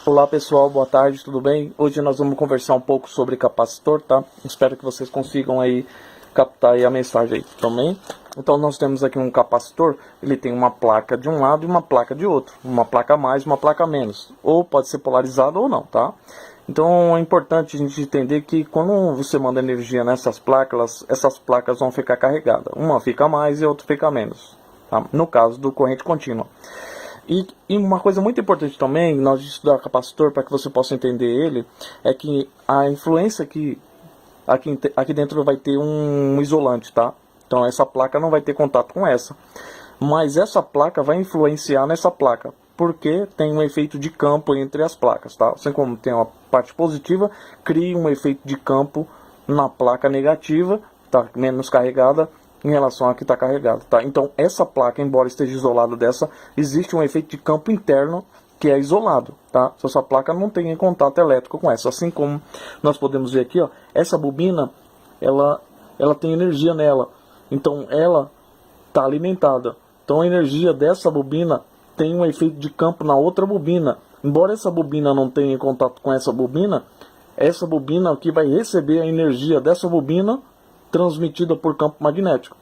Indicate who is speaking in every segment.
Speaker 1: Olá pessoal, boa tarde, tudo bem? Hoje nós vamos conversar um pouco sobre capacitor, tá? Espero que vocês consigam aí captar aí a mensagem aí também. Então nós temos aqui um capacitor, ele tem uma placa de um lado e uma placa de outro. Uma placa a mais, uma placa a menos. Ou pode ser polarizado ou não, tá? Então é importante a gente entender que quando você manda energia nessas placas, essas placas vão ficar carregadas. Uma fica mais e a outra fica menos, tá? No caso do corrente contínua. E uma coisa muito importante também, nós estudar capacitor, para que você possa entender ele, é que a influência aqui dentro vai ter um isolante, tá? Então essa placa não vai ter contato com essa. Mas essa placa vai influenciar nessa placa, porque tem um efeito de campo entre as placas, tá? Assim como tem uma parte positiva, cria um efeito de campo na placa negativa, tá menos carregada, em relação a que está carregado, tá? Então essa placa, embora esteja isolada dessa, existe um efeito de campo interno que é isolado, tá? Se essa placa não tem contato elétrico com essa, assim como nós podemos ver aqui, ó, essa bobina, ela tem energia nela, então ela está alimentada. Então a energia dessa bobina tem um efeito de campo na outra bobina. Embora essa bobina não tenha contato com essa bobina aqui vai receber a energia dessa bobina transmitida por campo magnético,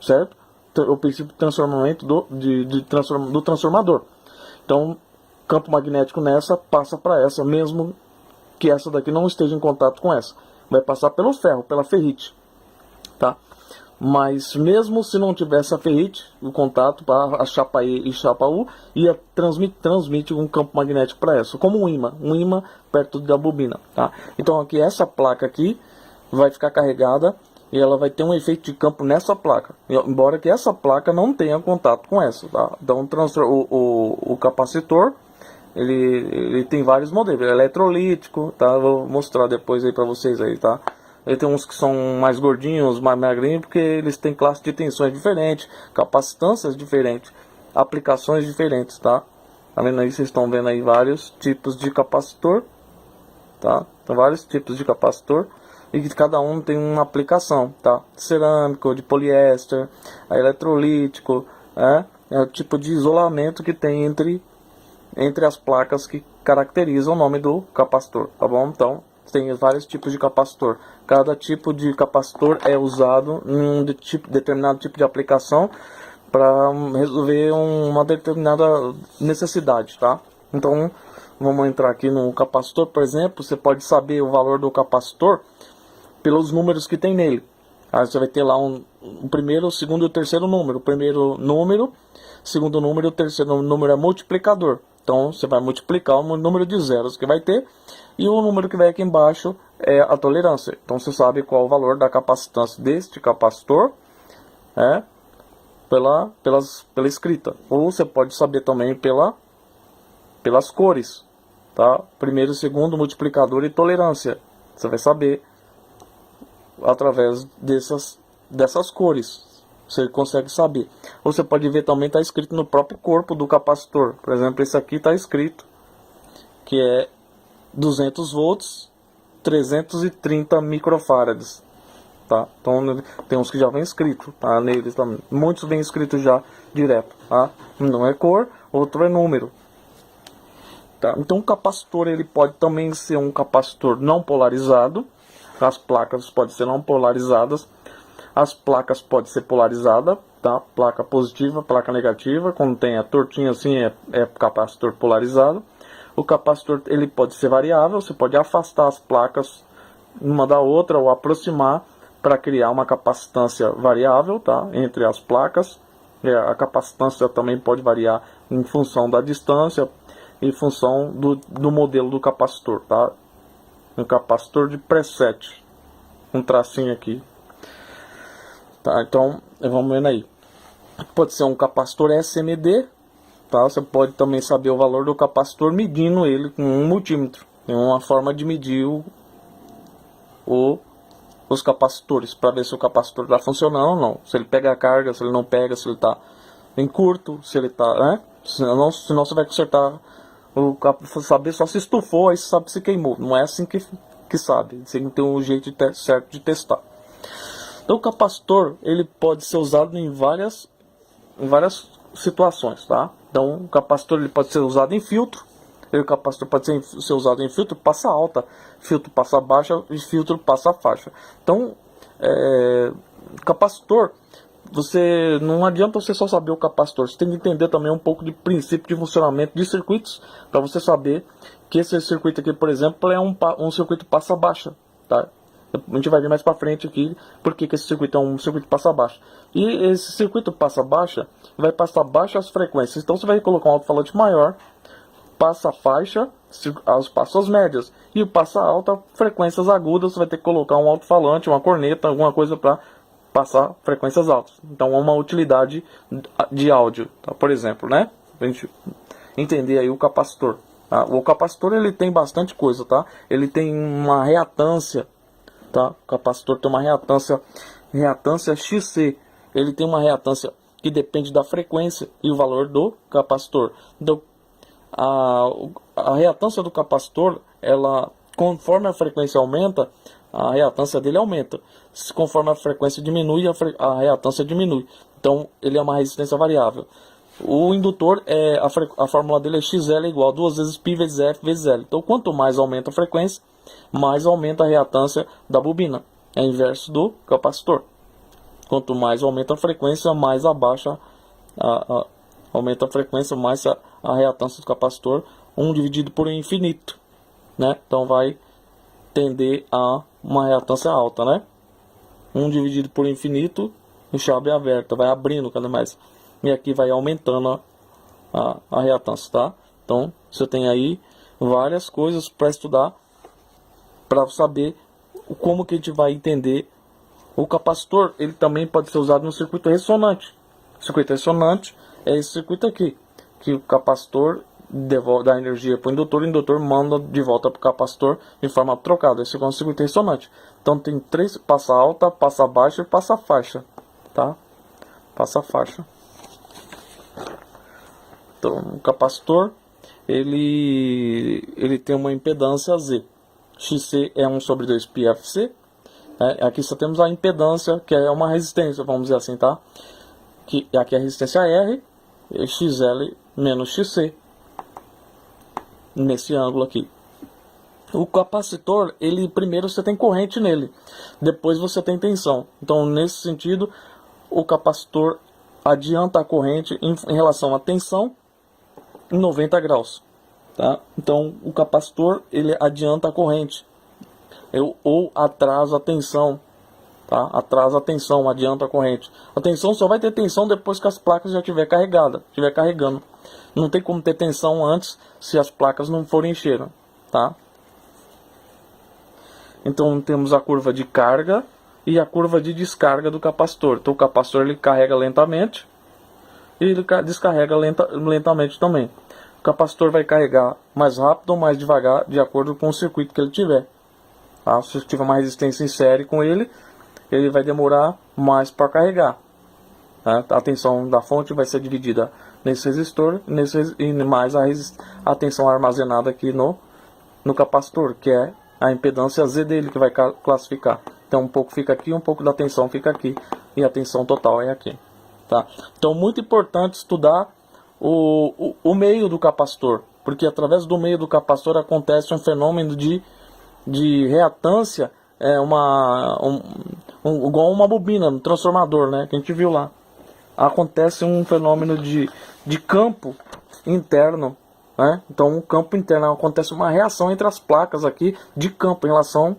Speaker 1: certo? O princípio de transformamento do transformador. Então, campo magnético nessa passa para essa, mesmo que essa daqui não esteja em contato com essa. Vai passar pelo ferro, pela ferrite, tá? Mas mesmo se não tivesse a ferrite, o contato para a chapa E e chapa U, ia transmite um campo magnético para essa, como um imã perto da bobina, tá? Então aqui essa placa aqui vai ficar carregada e ela vai ter um efeito de campo nessa placa, embora que essa placa não tenha contato com essa, tá? Então o capacitor ele tem vários modelos, é eletrolítico, tá? Vou mostrar depois aí para vocês aí, tá? Ele tem uns que são mais gordinhos, mais magrinhos, porque eles têm classe de tensões diferentes, capacitâncias diferentes, aplicações diferentes, tá? Tá vendo aí? Vocês estão vendo aí vários tipos de capacitor, tá? Então, vários tipos de capacitor e que cada um tem uma aplicação, tá? Cerâmico, de poliéster, eletrolítico, é o tipo de isolamento que tem entre as placas que caracterizam o nome do capacitor, tá bom? Então tem vários tipos de capacitor. Cada tipo de capacitor é usado em um determinado tipo de aplicação para resolver uma determinada necessidade, tá? Então vamos entrar aqui no capacitor, por exemplo. Você pode saber o valor do capacitor pelos números que tem nele. Aí você vai ter lá o primeiro, o segundo e o terceiro número. O primeiro número, segundo número, o terceiro número é multiplicador. Então você vai multiplicar o número de zeros que vai ter e o número que vai aqui embaixo é a tolerância. Então você sabe qual o valor da capacitância deste capacitor pela escrita. Ou você pode saber também pelas cores, tá? Primeiro, segundo, multiplicador e tolerância. Você vai saber através dessas cores. Você consegue saber. Ou você pode ver também, está escrito no próprio corpo do capacitor. Por exemplo, esse aqui está escrito que é 200 volts, 330 microfarads, tá? Então tem uns que já vem escrito, tá? Neles também. Muitos vem escrito já direto, tá? Não é cor, outro é número, tá? Então o capacitor ele pode também ser um capacitor não polarizado. As placas podem ser não polarizadas. As placas podem ser polarizadas, tá? Placa positiva, placa negativa. Quando tem a tortinha assim é capacitor polarizado. O capacitor ele pode ser variável. Você pode afastar as placas uma da outra ou aproximar para criar uma capacitância variável, tá? Entre as placas. A capacitância também pode variar em função da distância e em função do modelo do capacitor, tá? Um capacitor de preset, um tracinho aqui, tá? Então vamos vendo aí, pode ser um capacitor SMD, tá? Você pode também saber o valor do capacitor medindo ele com um multímetro. Tem uma forma de medir os capacitores para ver se o capacitor está funcionando ou não, se ele pega a carga, se ele não pega, se ele está em curto, se ele está, senão você vai consertar saber só se estufou, aí você sabe se queimou. Não é assim que sabe. Você tem um jeito certo de testar. Então o capacitor ele pode ser usado em várias situações, tá? Então o capacitor ele pode ser usado em filtro, o capacitor pode ser usado em filtro passa alta, filtro passa baixa e filtro passa faixa. Então, capacitor, não adianta você só saber o capacitor, você tem que entender também um pouco de princípio de funcionamento de circuitos, para você saber que esse circuito aqui, por exemplo, é um circuito passa baixa, tá? A gente vai ver mais para frente aqui porque que esse circuito é um circuito passa baixa. E esse circuito passa baixa vai passar baixas frequências. Então você vai colocar um alto-falante maior, passa faixa, as passas médias, e passa alta, frequências agudas. Você vai ter que colocar um alto-falante, uma corneta, alguma coisa para passar frequências altas. Então é uma utilidade de áudio, tá? Por exemplo, né? Pra gente entender aí o capacitor. Tá? O capacitor ele tem bastante coisa, tá? Ele tem uma reatância. Tá? O capacitor tem uma reatância XC. Ele tem uma reatância que depende da frequência e o valor do capacitor. Então, a reatância do capacitor, ela, conforme a frequência aumenta, a reatância dele aumenta. Conforme a frequência diminui, a reatância diminui. Então, ele é uma resistência variável. O indutor, a fórmula dele é XL igual a 2 vezes π vezes F vezes L. Então, quanto mais aumenta a frequência, mais aumenta a reatância da bobina. É inverso do capacitor. Quanto mais aumenta a frequência, mais abaixa aumenta a frequência, mais a reatância do capacitor. 1 dividido por infinito, né? Então vai tender a uma reatância alta, né? 1 dividido por infinito, o chave é aberta, vai abrindo cada mais. E aqui vai aumentando a reatância, tá? Então você tem aí várias coisas para estudar, para saber como que a gente vai entender. O capacitor, ele também pode ser usado no circuito ressonante. O circuito ressonante é esse circuito aqui, que o capacitor dá energia para o indutor manda de volta para o capacitor de forma trocada. Esse é um circuito ressonante. Então tem 3, passa alta, passa baixa e passa faixa, tá? Passa faixa. Então o capacitor, ele tem uma impedância Z. XC é 1 sobre 2 πFC. Aqui só temos a impedância, que é uma resistência, vamos dizer assim, tá? Aqui é a resistência R, e XL menos XC. Nesse ângulo aqui. O capacitor, ele primeiro você tem corrente nele, depois você tem tensão. Então, nesse sentido, o capacitor adianta a corrente em relação à tensão em 90 graus. Tá? Então, o capacitor, ele adianta a corrente. Ou atrasa a tensão. Tá? Atrasa a tensão, adianta a corrente. A tensão só vai ter tensão depois que as placas já estiver carregando. Não tem como ter tensão antes se as placas não forem encher. Tá? Então temos a curva de carga e a curva de descarga do capacitor. Então o capacitor ele carrega lentamente e ele descarrega lentamente também. O capacitor vai carregar mais rápido ou mais devagar de acordo com o circuito que ele tiver. Tá? Se tiver uma resistência em série com ele, ele vai demorar mais para carregar. Tá? A tensão da fonte vai ser dividida nesse resistor e mais a tensão armazenada aqui no capacitor, que é a impedância Z dele que vai classificar. Então um pouco fica aqui, um pouco da tensão fica aqui e a tensão total é aqui. Tá? Então muito importante estudar o meio do capacitor, porque através do meio do capacitor acontece um fenômeno de reatância, igual uma bobina, um transformador, né, que a gente viu lá. Acontece um fenômeno de campo interno, né? Então um campo interno, acontece uma reação entre as placas aqui de campo em relação,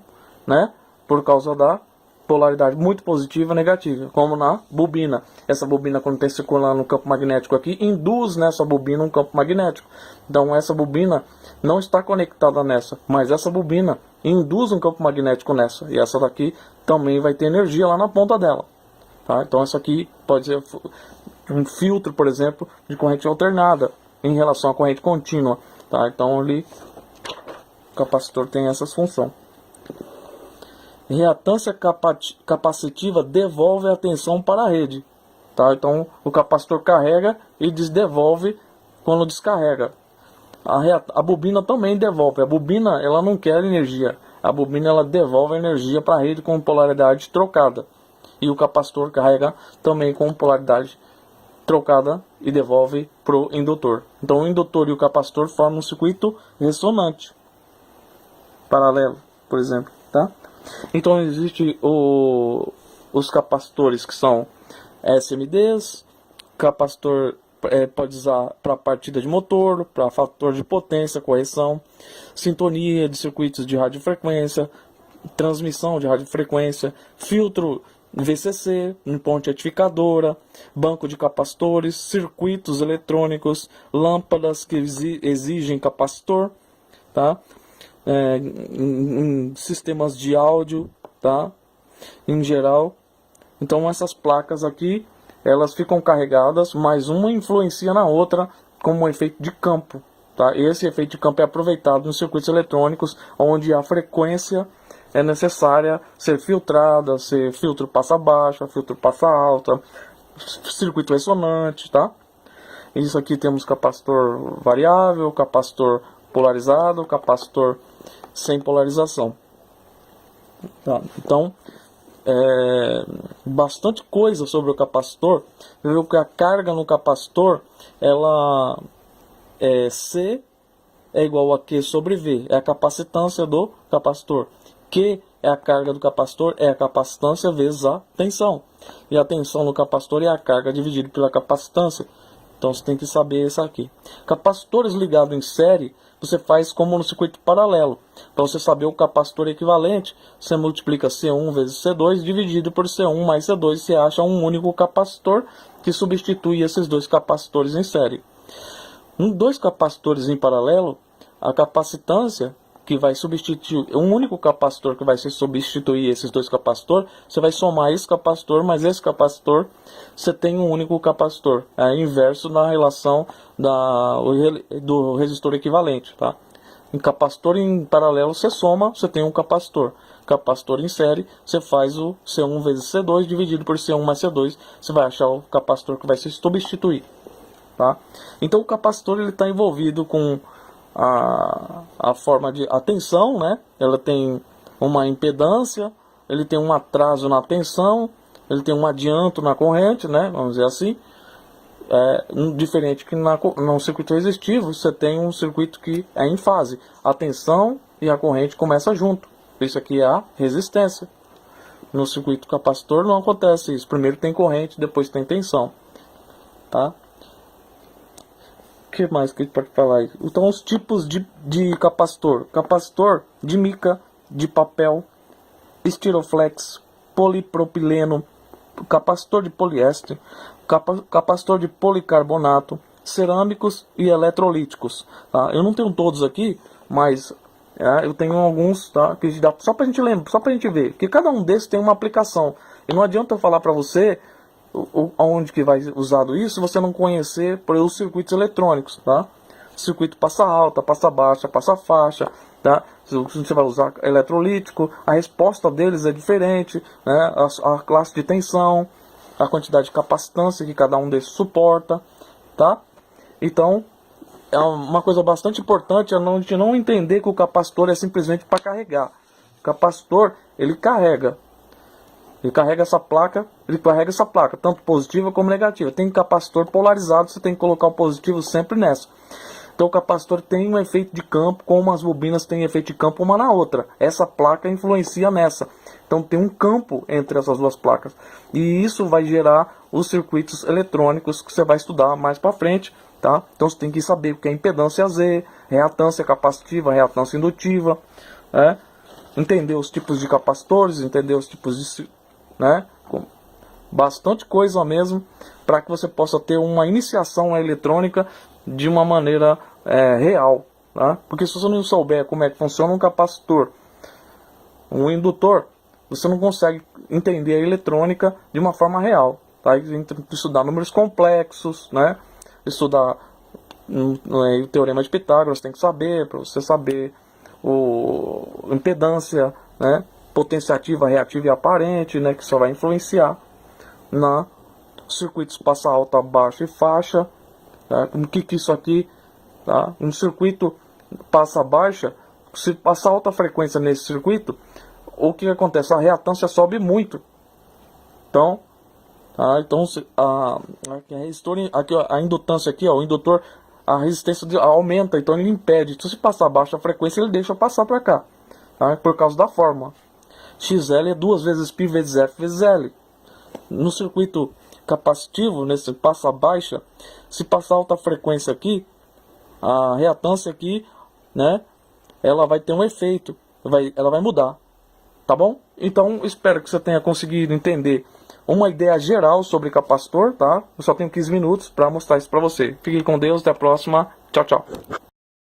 Speaker 1: né, por causa da polaridade muito positiva e negativa, como na bobina. Essa bobina, quando está circulando no campo magnético aqui, induz nessa bobina um campo magnético. Então essa bobina não está conectada nessa, mas essa bobina induz um campo magnético nessa, e essa daqui também vai ter energia lá na ponta dela. Tá? Então essa aqui pode ser um filtro, por exemplo, de corrente alternada em relação à corrente contínua. Tá? Então ali o capacitor tem essas funções. Reatância capacitiva devolve a tensão para a rede. Tá? Então o capacitor carrega e devolve quando descarrega. A bobina também devolve. A bobina ela não quer energia. A bobina ela devolve a energia para a rede com polaridade trocada. E o capacitor carrega também com polaridade trocada e devolve pro indutor. Então o indutor e o capacitor formam um circuito ressonante paralelo, por exemplo, tá? Então existe os capacitores que são SMDs, capacitor pode usar para partida de motor, para fator de potência, correção, sintonia de circuitos de radiofrequência, transmissão de radiofrequência, filtro VCC, ponte retificadora, banco de capacitores, circuitos eletrônicos, lâmpadas que exigem capacitor, tá? Em sistemas de áudio, tá? Em geral. Então essas placas aqui, elas ficam carregadas, mas uma influencia na outra como um efeito de campo, tá? Esse efeito de campo é aproveitado nos circuitos eletrônicos, onde a frequência é necessária ser filtrada, ser filtro passa baixa, filtro passa alta, circuito ressonante, tá? Isso aqui temos capacitor variável, capacitor polarizado, capacitor sem polarização, tá? Então, bastante coisa sobre o capacitor. Você viu que a carga no capacitor, ela é C é igual a Q sobre V, é a capacitância do capacitor. Q é a carga do capacitor, é a capacitância vezes a tensão. E a tensão no capacitor é a carga dividida pela capacitância. Então você tem que saber isso aqui. Capacitores ligados em série, você faz como no circuito paralelo. Para você saber o capacitor equivalente, você multiplica C1 vezes C2, dividido por C1 mais C2, você acha um único capacitor que substitui esses dois capacitores em série. Dois capacitores em paralelo, a capacitância que vai substituir, um único capacitor que vai substituir esses dois capacitores, você vai somar esse capacitor, mas esse capacitor, você tem um único capacitor. É inverso na relação do resistor equivalente, tá? Em capacitor em paralelo, você soma, você tem um capacitor. Capacitor em série, você faz o C1 vezes C2, dividido por C1 mais C2, você vai achar o capacitor que vai se substituir, tá? Então o capacitor está envolvido com a forma de tensão, né? Ela tem uma impedância, ele tem um atraso na tensão, ele tem um adianto na corrente, né? Vamos dizer assim. Diferente que no circuito resistivo, você tem um circuito que é em fase. A tensão e a corrente começam junto. Isso aqui é a resistência. No circuito capacitor não acontece isso. Primeiro tem corrente, depois tem tensão, tá? O que mais que a gente pode falar aí? Então, os tipos de capacitor. Capacitor de mica, de papel, estiroflex, polipropileno, capacitor de poliéster, capacitor de policarbonato, cerâmicos e eletrolíticos. Tá? Eu não tenho todos aqui, mas eu tenho alguns, tá? Que dá só pra gente lembrar, só pra gente ver. Que cada um desses tem uma aplicação. E não adianta eu falar pra você onde que vai usado isso se você não conhecer por os circuitos eletrônicos, tá? Circuito passa alta, passa baixa, passa faixa, tá? Você vai usar eletrolítico, a resposta deles é diferente, né? A classe de tensão, a quantidade de capacitância que cada um desses suporta, tá? Então, é uma coisa bastante importante a gente não entender que o capacitor é simplesmente para carregar. O capacitor, ele carrega essa placa, tanto positiva como negativa. Tem capacitor polarizado, você tem que colocar o positivo sempre nessa. Então o capacitor tem um efeito de campo, como as bobinas têm efeito de campo uma na outra. Essa placa influencia nessa. Então tem um campo entre essas duas placas. E isso vai gerar os circuitos eletrônicos que você vai estudar mais para frente, tá? Então você tem que saber o que é impedância Z, reatância capacitiva, reatância indutiva, entender os tipos de capacitores, entender os tipos de, né? Bastante coisa mesmo para que você possa ter uma iniciação à eletrônica de uma maneira real, tá? Porque se você não souber como é que funciona um capacitor, um indutor, você não consegue entender a eletrônica de uma forma real, tá? Tem que estudar números complexos, né? Estudar o teorema de Pitágoras, tem que saber, para você saber impedância, né? Potenciativa, reativa e aparente, né? Que só vai influenciar na circuitos passa alta, baixa e faixa, tá? O que isso aqui, tá? Um circuito passa baixa, se passar alta frequência nesse circuito, o que acontece? A reatância sobe muito. Então, Tá? Então, aqui, ó, a indutância aqui, ó, o indutor, a resistência aumenta, então ele impede. Então, se passar abaixo da frequência, ele deixa passar para cá. Tá? Por causa da fórmula. XL é 2 vezes π vezes F vezes L. No circuito capacitivo, nesse passa baixa, se passar alta frequência aqui, a reatância aqui, né, ela vai ter um efeito, ela vai mudar, tá bom? Então, espero que você tenha conseguido entender uma ideia geral sobre capacitor, tá? Eu só tenho 15 minutos para mostrar isso para você. Fique com Deus, até a próxima. Tchau, tchau.